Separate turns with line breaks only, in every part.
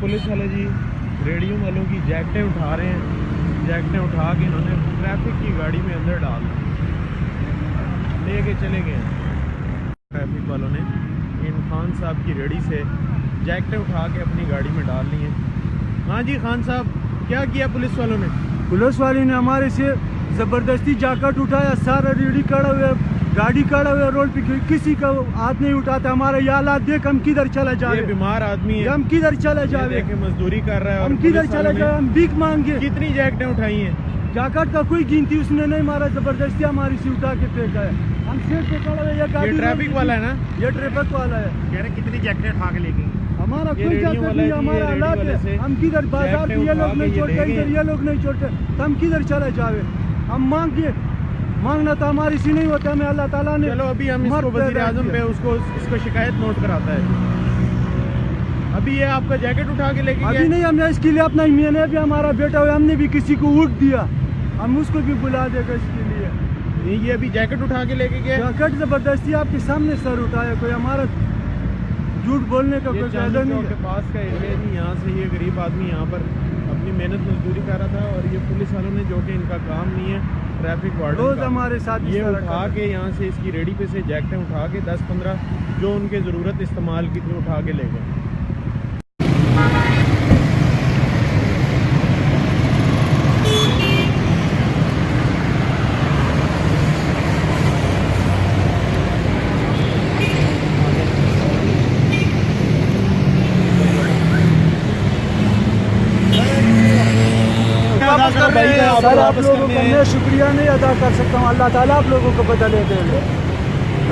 Police वाले जी radio वालों की जैकटें उठा रहे हैं। जैकटें उठा के इन्होंने ट्रैफिक की गाड़ी में अंदर डाल ले के चले गए हैं। ट्रैफिक वालों ने इन खान साहब की रेडी से जैकटें उठा के अपनी गाड़ी में डाल ली हैं। हाँ जी खान साहब, क्या किया पुलिस वालों ने?
पुलिस वाले ने हमारे से ज़बरदस्ती जैकेट उठाया, सारा रेडी खड़ा हुआ, गाड़ी खड़ा हुआ रोड पे, किसी का हाथ नहीं उठाता। हमारे ये हालात देख हम किधर चला जाए,
बीमार आदमी है,
हम किधर चला जाए,
देखे मजदूरी कर रहा है,
हम किधर चला जाए, हम भीख मांगे।
कितनी जैकटें उठाई हैं?
जैकेट का कोई गिनती उसने नहीं मारा, जबरदस्ती हमारी से उठा के फेंका है। हम सीट पे खड़ा हुए, ये
ट्रैफिक वाला है ना?
ये ट्रैफिक वाला है।
कह रहे कितनी जैकटें उठा के लेके?
हमारा कोई जैकेट नहीं, हमारा हालात है। हम किधर बाजार पे ये लोग नहीं छोड़ते, इधर ये लोग नहीं छोड़ते, तो हम किधर चला जावे? हम मांगना तो हमारी सी नहीं होता, हमें अल्लाह ताला ने।
चलो अभी हम इसको वज़ीर आज़म पे उसको शिकायत नोट कराता है। अभी ये आपका जैकेट उठा के लेके
अभी नहीं, हमने इसके लिए अपना मैंने भी हमारा बेटा हुआ, हमने भी किसी को वोट दिया, हम उसको भी बुला देगा इसके लिए।
ये अभी जैकेट उठा के लेके गया?
जैकेट जबरदस्ती आपके सामने सर उठाया, कोई हमारा झूठ बोलने का कोई फायदा नहीं है।
के पास का एरिया नहीं, यहाँ से ये गरीब आदमी यहाँ पर अपनी मेहनत मजदूरी कर रहा था और ये पुलिस वालों ने, जो कि इनका काम नहीं है, ट्रैफिक वार्डन
रोज हमारे साथ
ये उठा के यहाँ से इसकी रेडी पे से जैकटें उठा के 10-15 जो उनके ज़रूरत इस्तेमाल की थी उठा के ले गए।
सर आप लोगों का मैं शुक्रिया नहीं अदा कर सकता हूँ, अल्लाह ताला आप लोगों को बदले दे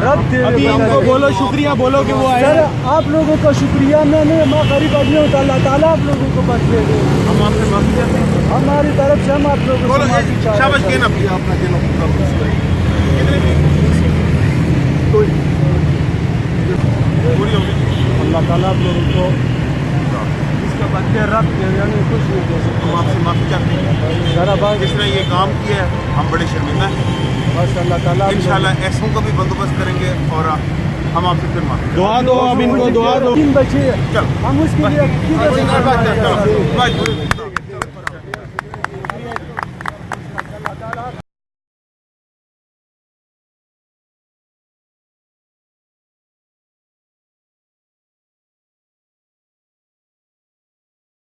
रब दे।
अभी इनको बोलो शुक्रिया, बोलो कि वो आए।
सर आप लोगों का शुक्रिया मैं नहीं, मैं गरीब आदमी हूँ, तो अल्लाह ताला आप लोगों को बदले दे।
हम आपसे माफी चाहते हैं,
हमारी तरफ से हम आप लोगों को माफी चाहते हैं। अल्लाह ताला आप लोगों को इसका बदले रब दे, यानी कुछ नहीं दे सकते।
हम आपसे माफ़ी चाहते हैं, जिसने ये काम किया है हम बड़े शर्मिंदा हैं।
बस अल्लाह ताला
इंशाल्लाह ऐसों का भी बंदोबस्त करेंगे और हम आपसे फिर माफी।
दुआ दो, अब इनको दुआ दो।
3 बचे
चल
हम उसके लिए